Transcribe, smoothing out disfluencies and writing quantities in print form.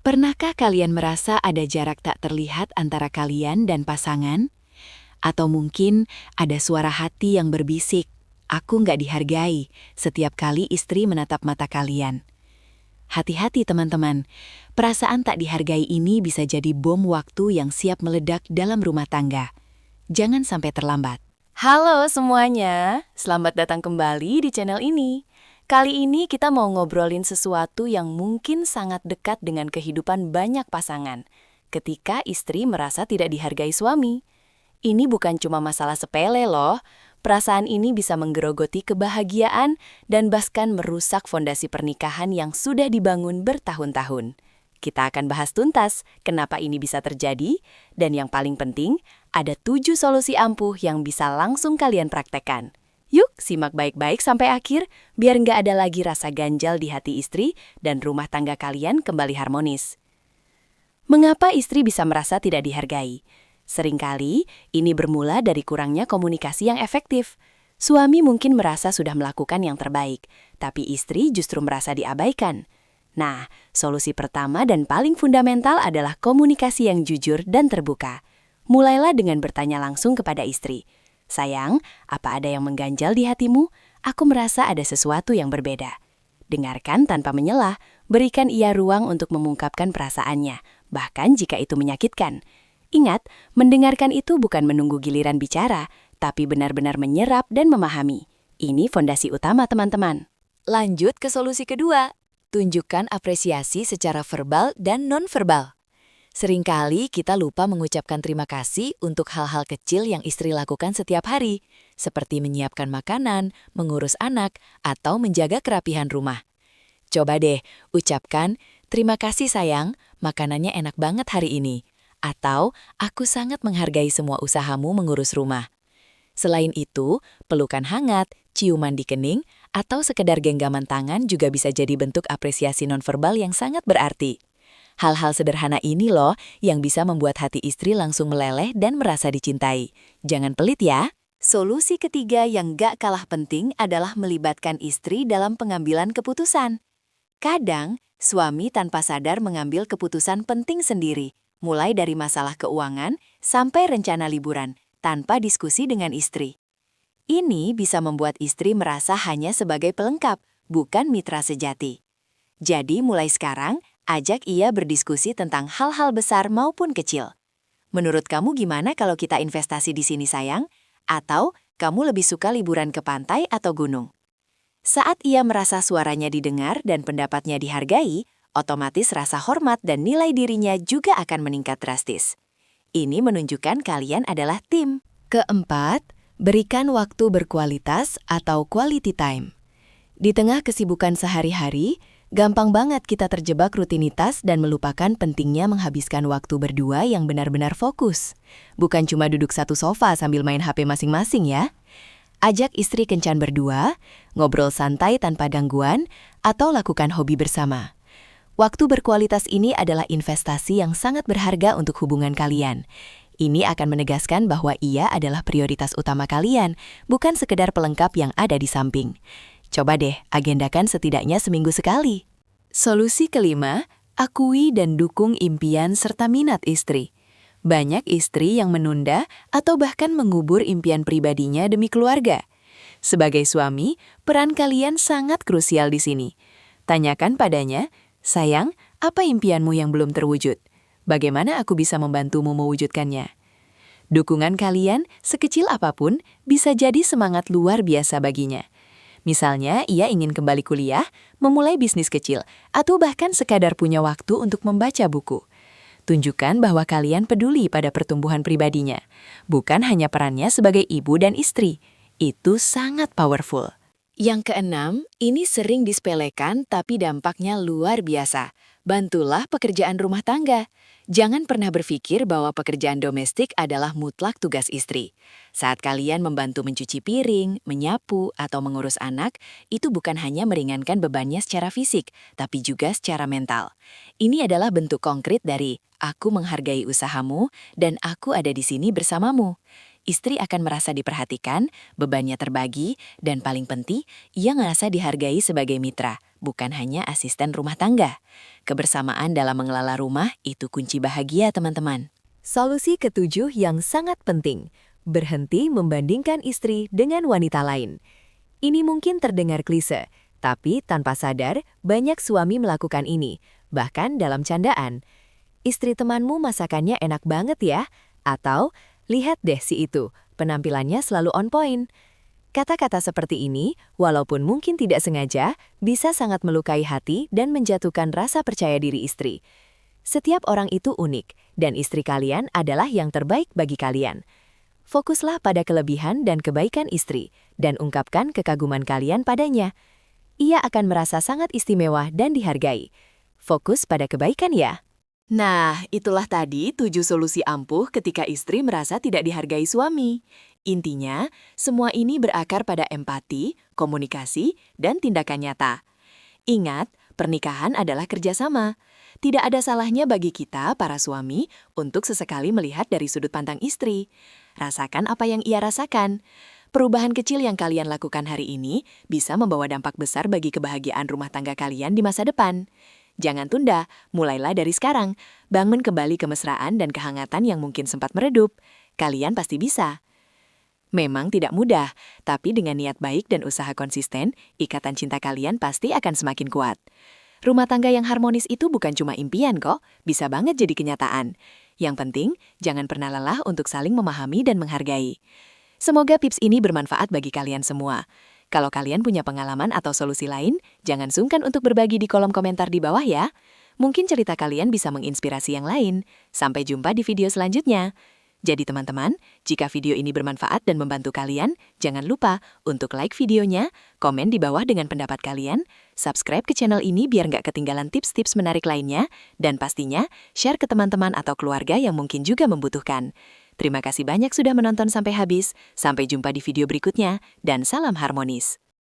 Pernahkah kalian merasa ada jarak tak terlihat antara kalian dan pasangan? Atau mungkin ada suara hati yang berbisik, "Aku nggak dihargai," setiap kali istri menatap mata kalian. Hati-hati teman-teman, perasaan tak dihargai ini bisa jadi bom waktu yang siap meledak dalam rumah tangga. Jangan sampai terlambat. Halo semuanya, selamat datang kembali di channel ini. Kali ini kita mau ngobrolin sesuatu yang mungkin sangat dekat dengan kehidupan banyak pasangan. Ketika istri merasa tidak dihargai suami. Ini bukan cuma masalah sepele loh. Perasaan ini bisa menggerogoti kebahagiaan dan bahkan merusak fondasi pernikahan yang sudah dibangun bertahun-tahun. Kita akan bahas tuntas kenapa ini bisa terjadi, dan yang paling penting, ada 7 solusi ampuh yang bisa langsung kalian praktekkan. Yuk, simak baik-baik sampai akhir, biar nggak ada lagi rasa ganjal di hati istri dan rumah tangga kalian kembali harmonis. Mengapa istri bisa merasa tidak dihargai? Seringkali, ini bermula dari kurangnya komunikasi yang efektif. Suami mungkin merasa sudah melakukan yang terbaik, tapi istri justru merasa diabaikan. Nah, solusi pertama dan paling fundamental adalah komunikasi yang jujur dan terbuka. Mulailah dengan bertanya langsung kepada istri. "Sayang, apa ada yang mengganjal di hatimu? Aku merasa ada sesuatu yang berbeda." Dengarkan tanpa menyelah, berikan ia ruang untuk mengungkapkan perasaannya, bahkan jika itu menyakitkan. Ingat, mendengarkan itu bukan menunggu giliran bicara, tapi benar-benar menyerap dan memahami. Ini fondasi utama teman-teman. Lanjut ke solusi kedua. Tunjukkan apresiasi secara verbal dan non-verbal. Seringkali kita lupa mengucapkan terima kasih untuk hal-hal kecil yang istri lakukan setiap hari, seperti menyiapkan makanan, mengurus anak, atau menjaga kerapihan rumah. Coba deh, ucapkan, "Terima kasih sayang, makanannya enak banget hari ini." Atau, "Aku sangat menghargai semua usahamu mengurus rumah." Selain itu, pelukan hangat, ciuman di kening, atau sekedar genggaman tangan juga bisa jadi bentuk apresiasi nonverbal yang sangat berarti. Hal-hal sederhana ini loh yang bisa membuat hati istri langsung meleleh dan merasa dicintai. Jangan pelit ya. Solusi ketiga yang gak kalah penting adalah melibatkan istri dalam pengambilan keputusan. Kadang, suami tanpa sadar mengambil keputusan penting sendiri, mulai dari masalah keuangan sampai rencana liburan, tanpa diskusi dengan istri. Ini bisa membuat istri merasa hanya sebagai pelengkap, bukan mitra sejati. Jadi mulai sekarang, ajak ia berdiskusi tentang hal-hal besar maupun kecil. "Menurut kamu gimana kalau kita investasi di sini sayang? Atau kamu lebih suka liburan ke pantai atau gunung?" Saat ia merasa suaranya didengar dan pendapatnya dihargai, otomatis rasa hormat dan nilai dirinya juga akan meningkat drastis. Ini menunjukkan kalian adalah tim. Keempat, berikan waktu berkualitas atau quality time. Di tengah kesibukan sehari-hari, gampang banget kita terjebak rutinitas dan melupakan pentingnya menghabiskan waktu berdua yang benar-benar fokus. Bukan cuma duduk satu sofa sambil main HP masing-masing ya. Ajak istri kencan berdua, ngobrol santai tanpa gangguan, atau lakukan hobi bersama. Waktu berkualitas ini adalah investasi yang sangat berharga untuk hubungan kalian. Ini akan menegaskan bahwa ia adalah prioritas utama kalian, bukan sekedar pelengkap yang ada di samping. Coba deh, agendakan setidaknya seminggu sekali. Solusi kelima, akui dan dukung impian serta minat istri. Banyak istri yang menunda atau bahkan mengubur impian pribadinya demi keluarga. Sebagai suami, peran kalian sangat krusial di sini. Tanyakan padanya, "Sayang, apa impianmu yang belum terwujud? Bagaimana aku bisa membantumu mewujudkannya?" Dukungan kalian, sekecil apapun, bisa jadi semangat luar biasa baginya. Misalnya, ia ingin kembali kuliah, memulai bisnis kecil, atau bahkan sekadar punya waktu untuk membaca buku. Tunjukkan bahwa kalian peduli pada pertumbuhan pribadinya, bukan hanya perannya sebagai ibu dan istri. Itu sangat powerful. Yang keenam, ini sering disepelekan tapi dampaknya luar biasa. Bantulah pekerjaan rumah tangga. Jangan pernah berpikir bahwa pekerjaan domestik adalah mutlak tugas istri. Saat kalian membantu mencuci piring, menyapu, atau mengurus anak, itu bukan hanya meringankan bebannya secara fisik, tapi juga secara mental. Ini adalah bentuk konkret dari "Aku menghargai usahamu dan aku ada di sini bersamamu." Istri akan merasa diperhatikan, bebannya terbagi, dan paling penting, ia ngerasa dihargai sebagai mitra, bukan hanya asisten rumah tangga. Kebersamaan dalam mengelola rumah itu kunci bahagia, teman-teman. Solusi ketujuh yang sangat penting, berhenti membandingkan istri dengan wanita lain. Ini mungkin terdengar klise, tapi tanpa sadar banyak suami melakukan ini, bahkan dalam candaan. Istri temanmu masakannya enak banget ya, atau lihat deh si itu, penampilannya selalu on point. Kata-kata seperti ini, walaupun mungkin tidak sengaja, bisa sangat melukai hati dan menjatuhkan rasa percaya diri istri. Setiap orang itu unik, dan istri kalian adalah yang terbaik bagi kalian. Fokuslah pada kelebihan dan kebaikan istri, dan ungkapkan kekaguman kalian padanya. Ia akan merasa sangat istimewa dan dihargai. Fokus pada kebaikan ya. Nah, itulah tadi 7 solusi ampuh ketika istri merasa tidak dihargai suami. Intinya, semua ini berakar pada empati, komunikasi, dan tindakan nyata. Ingat, pernikahan adalah kerjasama. Tidak ada salahnya bagi kita, para suami, untuk sesekali melihat dari sudut pandang istri. Rasakan apa yang ia rasakan. Perubahan kecil yang kalian lakukan hari ini bisa membawa dampak besar bagi kebahagiaan rumah tangga kalian di masa depan. Jangan tunda, mulailah dari sekarang. Bangun kembali kemesraan dan kehangatan yang mungkin sempat meredup. Kalian pasti bisa. Memang tidak mudah, tapi dengan niat baik dan usaha konsisten, ikatan cinta kalian pasti akan semakin kuat. Rumah tangga yang harmonis itu bukan cuma impian kok, bisa banget jadi kenyataan. Yang penting, jangan pernah lelah untuk saling memahami dan menghargai. Semoga tips ini bermanfaat bagi kalian semua. Kalau kalian punya pengalaman atau solusi lain, jangan sungkan untuk berbagi di kolom komentar di bawah ya. Mungkin cerita kalian bisa menginspirasi yang lain. Sampai jumpa di video selanjutnya. Jadi teman-teman, jika video ini bermanfaat dan membantu kalian, jangan lupa untuk like videonya, komen di bawah dengan pendapat kalian, subscribe ke channel ini biar nggak ketinggalan tips-tips menarik lainnya, dan pastinya share ke teman-teman atau keluarga yang mungkin juga membutuhkan. Terima kasih banyak sudah menonton sampai habis. Sampai jumpa di video berikutnya, dan salam harmonis.